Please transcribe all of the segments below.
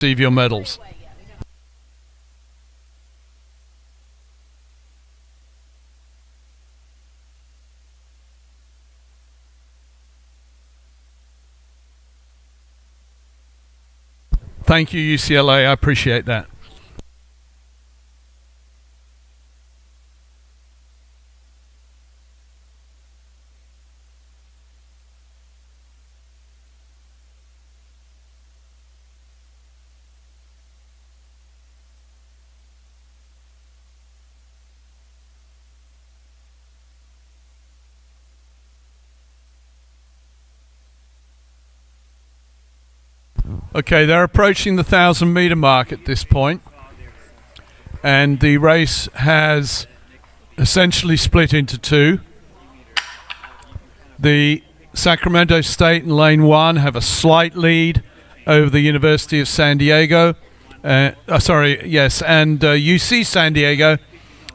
receive your medals. Thank you, UCLA. I appreciate that. Okay, they're approaching the 1,000-meter mark at this point, and the race has essentially split into two. The Sacramento State and Lane 1 have a slight lead over the University of San Diego. And UC San Diego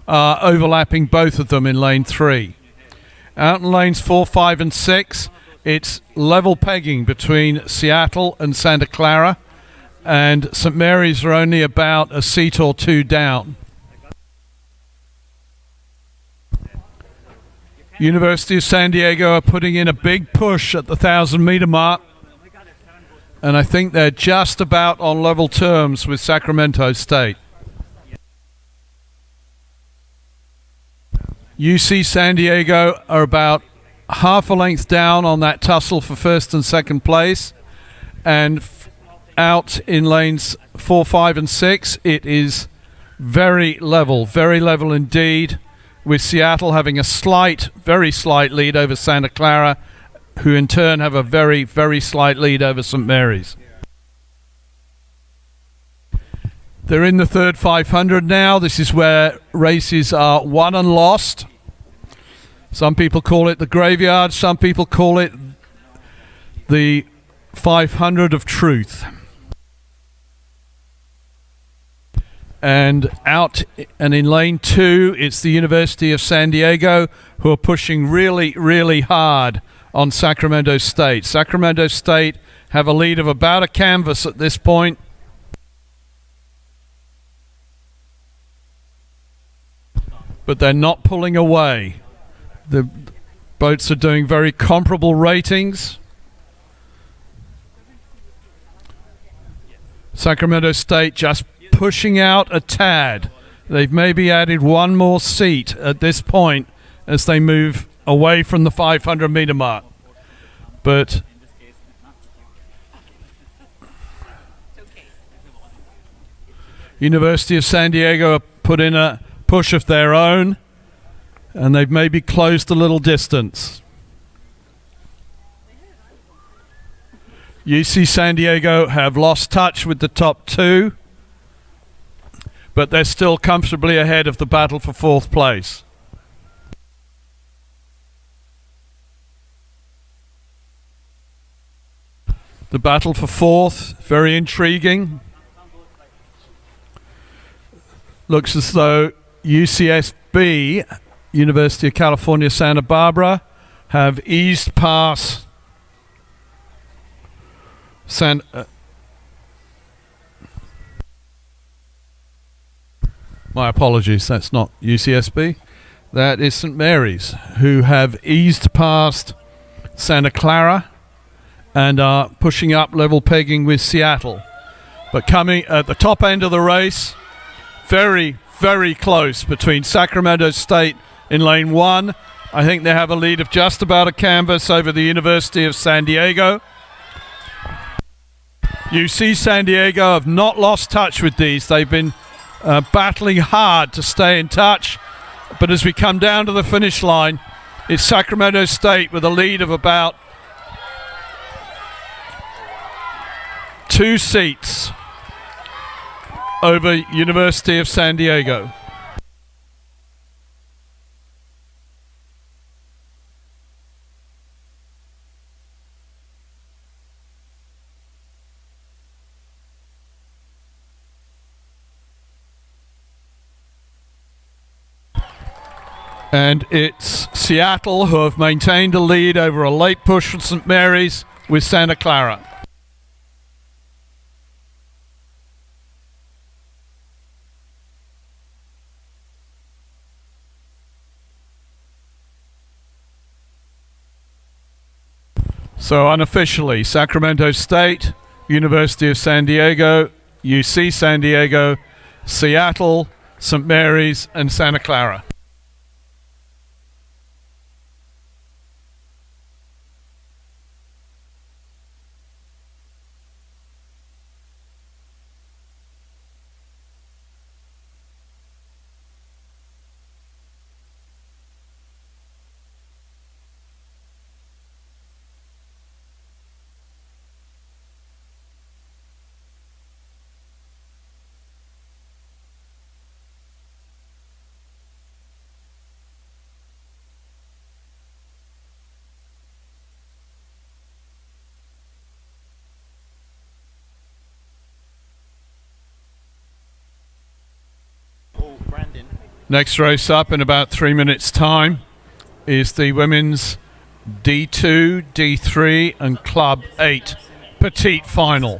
are overlapping both of them in Lane 3. Out in lanes 4, 5, and 6, it's level pegging between Seattle and Santa Clara, and St. Mary's are only about a seat or two down. University of San Diego are putting in a big push at the 1,000-meter mark, and I think they're just about on level terms with Sacramento State. UC San Diego are about half a length down on that tussle for first and second place, and out in lanes 4, 5, and 6 it is very level indeed, with Seattle having a very slight lead over Santa Clara, who in turn have a very slight lead over St. Mary's. They're in the third 500 now. This is where races are won and lost. Some people call it the graveyard, some people call it the 500 of truth. And out and in lane 2, it's the University of San Diego who are pushing really hard on Sacramento State. Sacramento State have a lead of about a canvas at this point. But they're not pulling away. The boats are doing very comparable ratings. Sacramento State just pushing out a tad. They've maybe added one more seat at this point as they move away from the 500-meter mark. But University of San Diego put in a push of their own, and they've maybe closed a little distance. UC San Diego have lost touch with the top two, but they're still comfortably ahead of the battle for fourth place. The battle for fourth, very intriguing. Looks as though UCSB, University of California, Santa Barbara, have eased past my apologies, that's not UCSB. That is St. Mary's, who have eased past Santa Clara and are pushing up level pegging with Seattle. But coming at the top end of the race, very close between Sacramento State in lane 1. I think they have a lead of just about a canvas over the University of San Diego. UC San Diego have not lost touch with these. They've been battling hard to stay in touch. But as we come down to the finish line, it's Sacramento State with a lead of about 2 seats over University of San Diego. And it's Seattle who have maintained a lead over a late push from St. Mary's with Santa Clara. So unofficially, Sacramento State, University of San Diego, UC San Diego, Seattle, St. Mary's, and Santa Clara. Next race up in about 3 minutes' time is the women's D2, D3 and Club 8 Petite Final.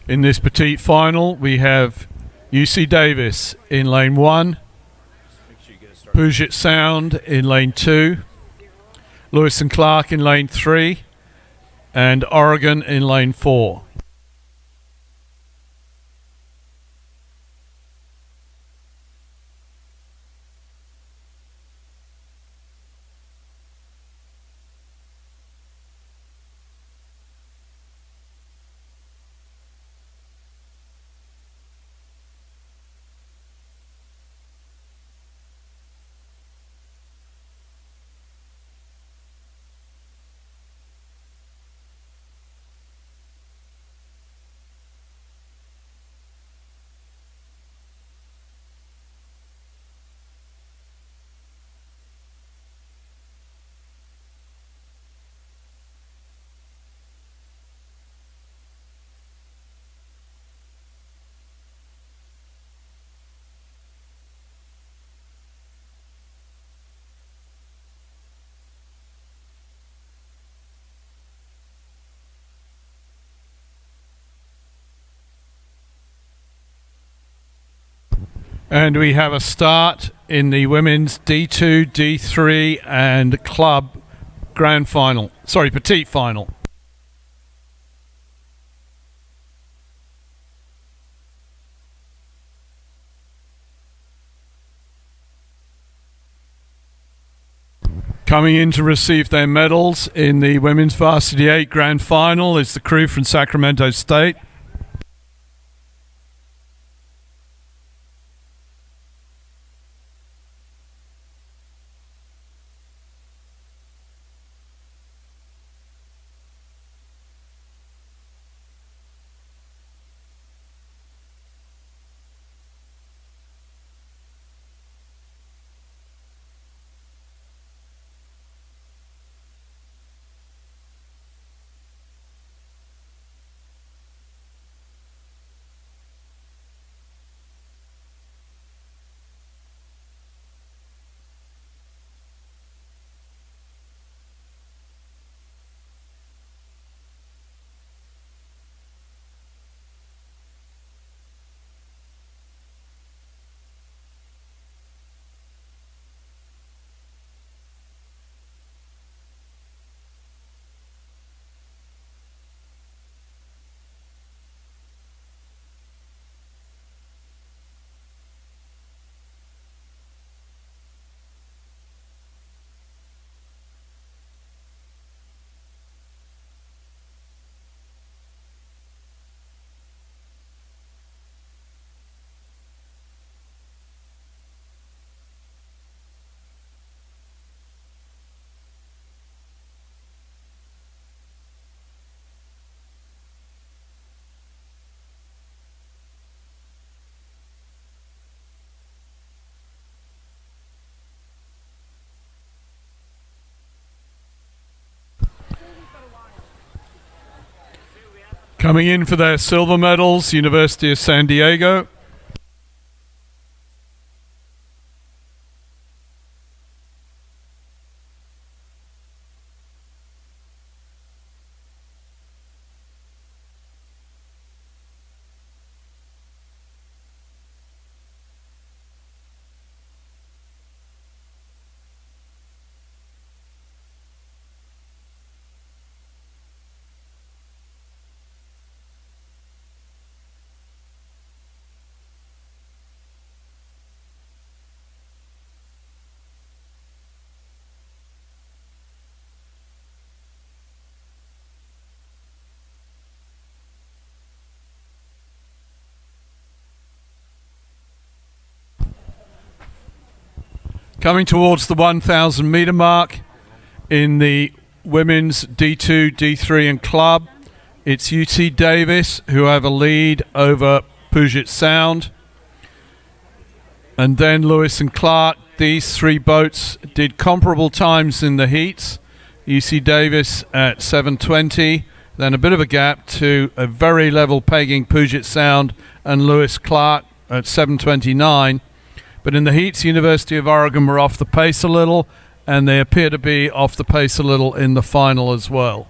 In this petite final, we have UC Davis in lane 1, Puget Sound in lane 2, Lewis and Clark in lane 3, and Oregon in lane 4. And we have a start in the women's D2, D3 and club grand final. Sorry, petite final. Coming in to receive their medals in the women's varsity 8 grand final is the crew from Sacramento State. Coming in for their silver medals, University of San Diego. Coming towards the 1,000 meter mark in the women's D2, D3 and club, it's UC Davis who have a lead over Puget Sound. And then Lewis and Clark. These three boats did comparable times in the heats. UC Davis at 7:20, then a bit of a gap to a very level pegging Puget Sound and Lewis Clark at 7:29. But in the heats, University of Oregon were off the pace a little, and they appear to be off the pace a little in the final as well.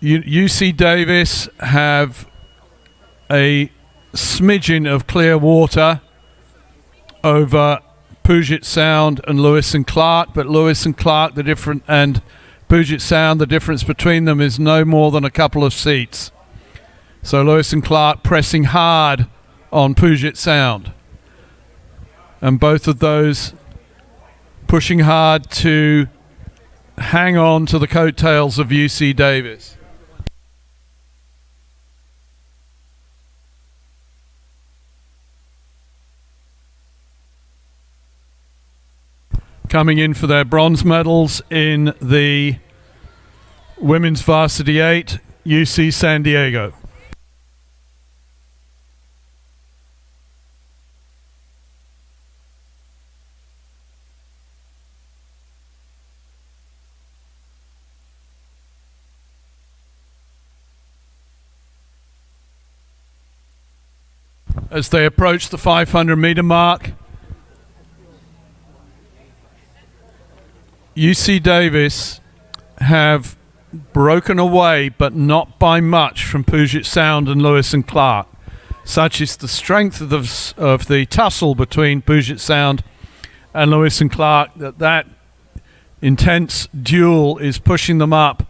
UC Davis have a smidgen of clear water over Puget Sound and Lewis and Clark, but Lewis and Clark and Puget Sound, the difference between them is no more than a couple of seats. So Lewis and Clark pressing hard on Puget Sound, and both of those pushing hard to hang on to the coattails of UC Davis. Coming in for their bronze medals in the women's varsity 8, UC San Diego. As they approach the 500 meter mark, UC Davis have broken away, but not by much, from Puget Sound and Lewis and Clark. Such is the strength of the tussle between Puget Sound and Lewis and Clark that intense duel is pushing them up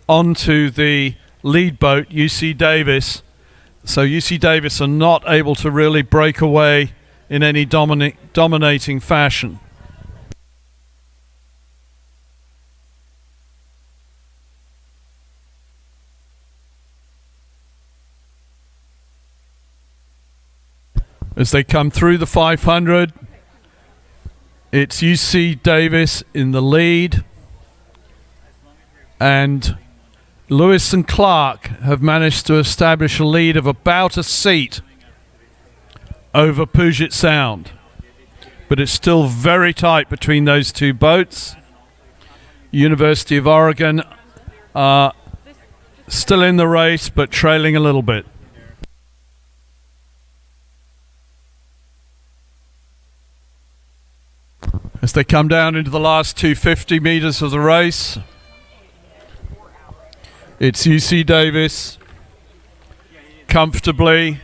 onto the lead boat, UC Davis. So UC Davis are not able to really break away in any dominating fashion. As they come through the 500, it's UC Davis in the lead, and Lewis and Clark have managed to establish a lead of about a seat over Puget Sound. But it's still very tight between those two boats. University of Oregon are still in the race, but trailing a little bit. As they come down into the last 250 meters of the race, it's UC Davis comfortably,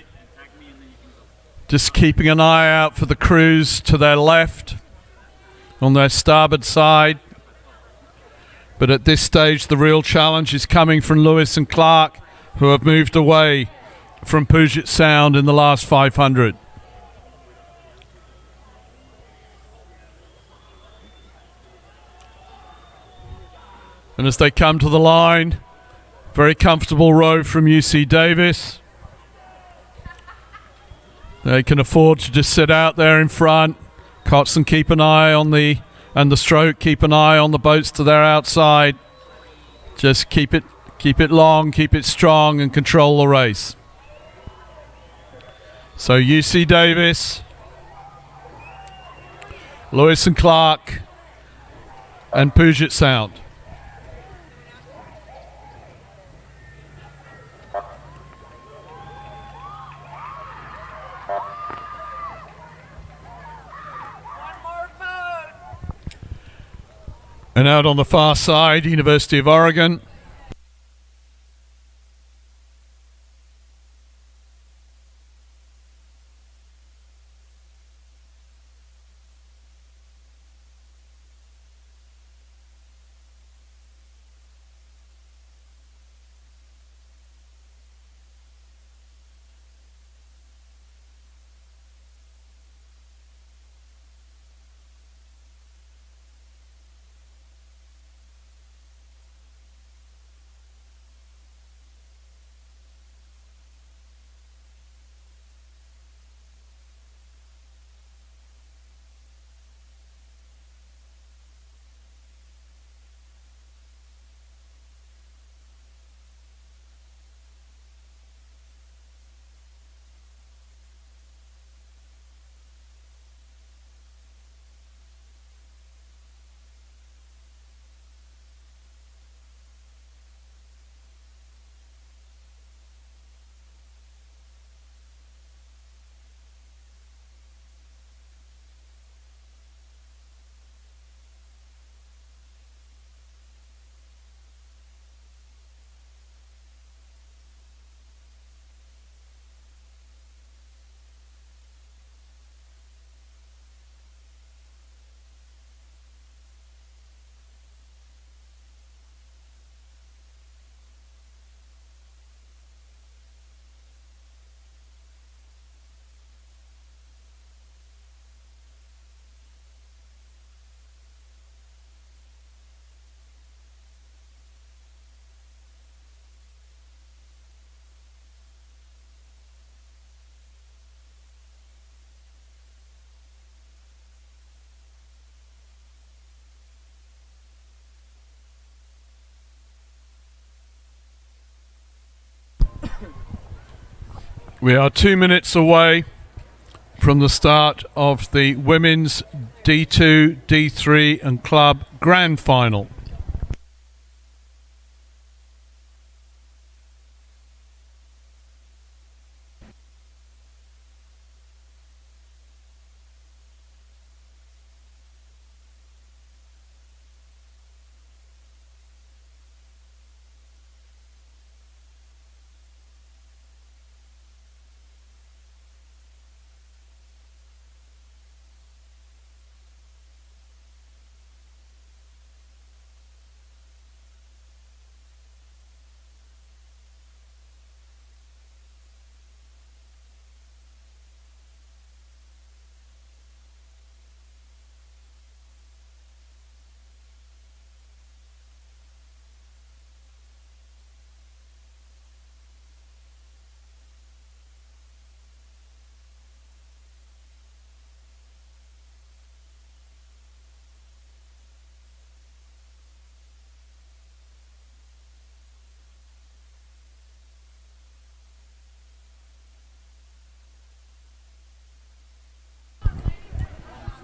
just keeping an eye out for the crews to their left on their starboard side. But at this stage, the real challenge is coming from Lewis and Clark, who have moved away from Puget Sound in the last 500. And as they come to the line, very comfortable row from UC Davis. They can afford to just sit out there in front. Coxswain keep an eye on the stroke, keep an eye on the boats to their outside. Just keep it long, keep it strong, and control the race. So UC Davis, Lewis and Clark, and Puget Sound. And out on the far side, University of Oregon. We are 2 minutes away from the start of the women's D2, D3 and club grand final.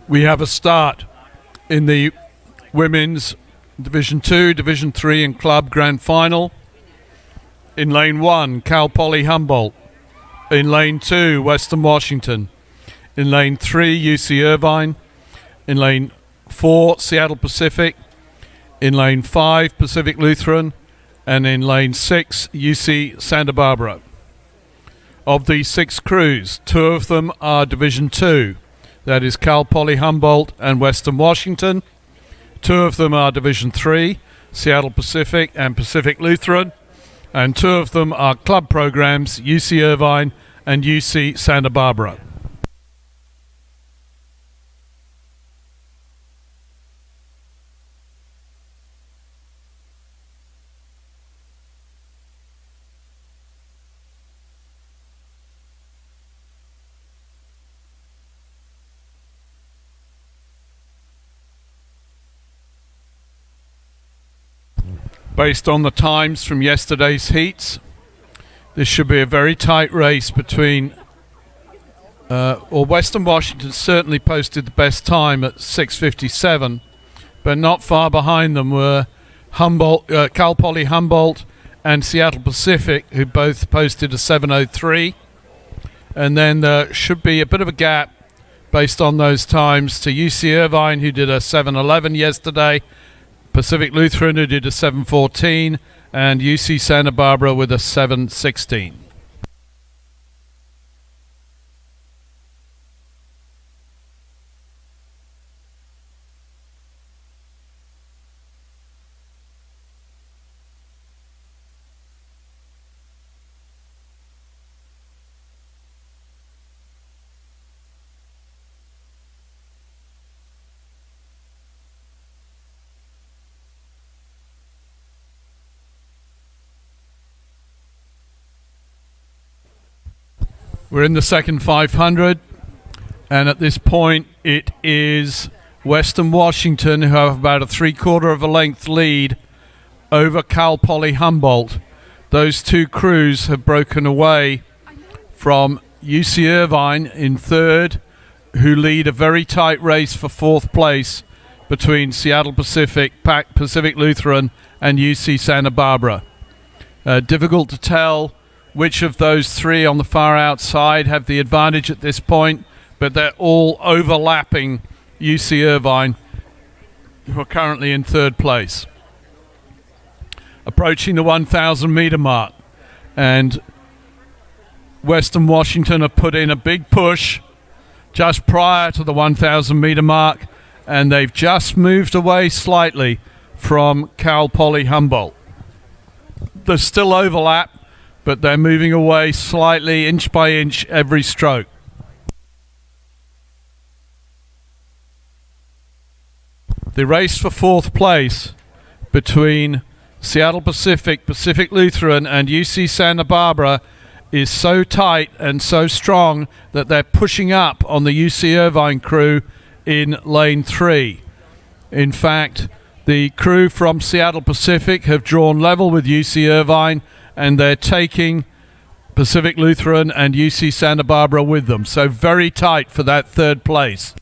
We have a start in the women's Division 2, Division 3 and club grand final. In lane 1, Cal Poly Humboldt. In lane 2, Western Washington. In lane 3, UC Irvine. In lane 4, Seattle Pacific. In lane 5, Pacific Lutheran. And in lane 6, UC Santa Barbara. Of these 6 crews, 2 of them are Division 2. That is Cal Poly Humboldt and Western Washington. 2 of them are Division 3, Seattle Pacific and Pacific Lutheran. And 2 of them are club programs, UC Irvine and UC Santa Barbara. Based on the times from yesterday's heats, this should be a very tight race between Western Washington certainly posted the best time at 6:57, but not far behind them were Cal Poly Humboldt and Seattle Pacific, who both posted a 7:03, and then there should be a bit of a gap based on those times to UC Irvine, who did a 7:11 yesterday, Pacific Lutheran, who did a 7:14, and UC Santa Barbara with a 7:16. We're in the second 500, and at this point it is Western Washington who have about a 3/4 of a length lead over Cal Poly Humboldt. Those 2 crews have broken away from UC Irvine in 3rd, who lead a very tight race for 4th place between Seattle Pacific, Pacific Lutheran and UC Santa Barbara. Difficult to tell which of those 3 on the far outside have the advantage at this point, but they're all overlapping UC Irvine, who are currently in 3rd place. Approaching the 1,000 meter mark, and Western Washington have put in a big push just prior to the 1,000 meter mark, and they've just moved away slightly from Cal Poly Humboldt. There's still overlap, but they're moving away slightly, inch by inch, every stroke. The race for 4th place between Seattle Pacific, Pacific Lutheran and UC Santa Barbara is so tight and so strong that they're pushing up on the UC Irvine crew in lane 3. In fact, the crew from Seattle Pacific have drawn level with UC Irvine, and they're taking Pacific Lutheran and UC Santa Barbara with them. So very tight for that third place.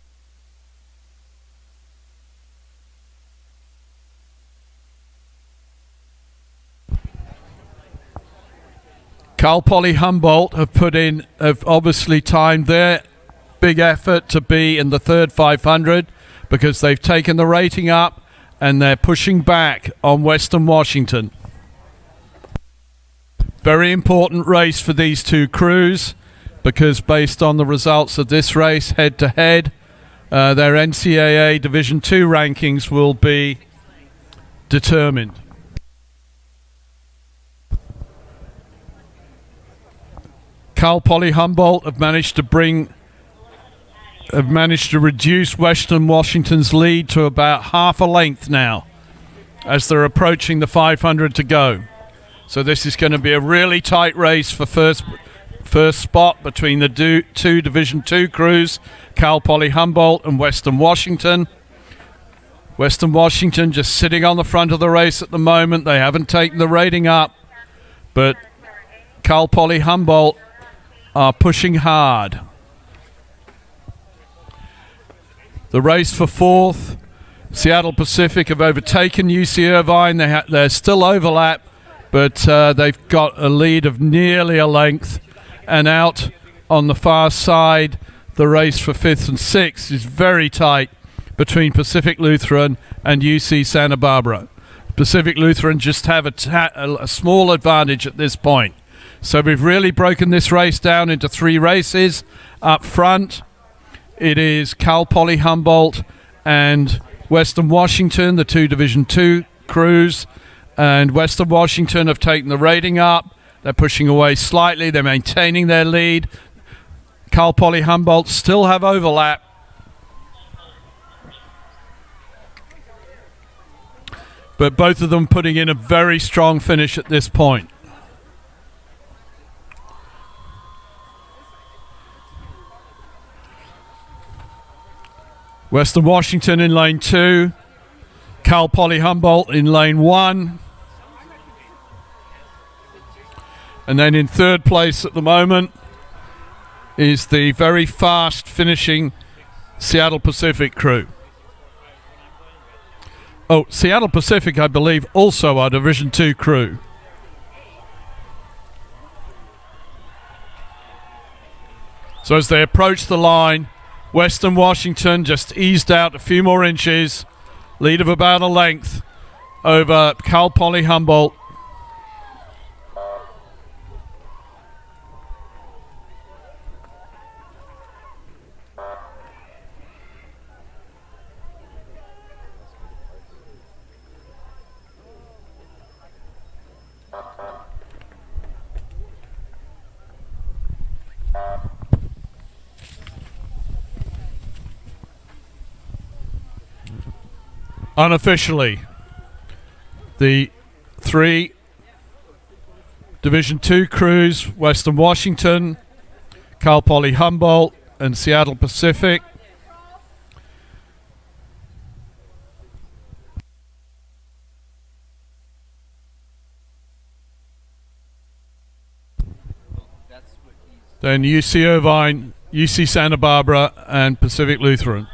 Cal Poly Humboldt have obviously timed their big effort to be in the third 500 because they've taken the rating up and they're pushing back on Western Washington. Very important race for these two crews because based on the results of this race head to head, their NCAA Division II rankings will be determined. Cal Poly Humboldt have managed to reduce Western Washington's lead to about half a length now as they're approaching the 500 to go. So this is going to be a really tight race for first spot between the two Division II crews, Cal Poly Humboldt and Western Washington. Western Washington just sitting on the front of the race at the moment. They haven't taken the rating up, but Cal Poly Humboldt are pushing hard. The race for fourth, Seattle Pacific have overtaken UC Irvine. There's still overlap, but they've got a lead of nearly a length. And out on the far side, the race for fifth and sixth is very tight between Pacific Lutheran and UC Santa Barbara. Pacific Lutheran just have a small advantage at this point. So we've really broken this race down into three races. Up front, it is Cal Poly Humboldt and Western Washington, the two Division II crews. And Western Washington have taken the rating up. They're pushing away slightly. They're maintaining their lead. Cal Poly Humboldt still have overlap. But both of them putting in a very strong finish at this point. Western Washington in lane 2, Cal Poly Humboldt in lane 1. And then in third place at the moment is the very fast finishing Seattle Pacific crew. Oh, Seattle Pacific, I believe, also our Division II crew. So as they approach the line, Western Washington just eased out a few more inches, lead of about a length over Cal Poly Humboldt. Unofficially, the three Division II crews, Western Washington, Cal Poly Humboldt, and Seattle Pacific, then UC Irvine, UC Santa Barbara, and Pacific Lutheran.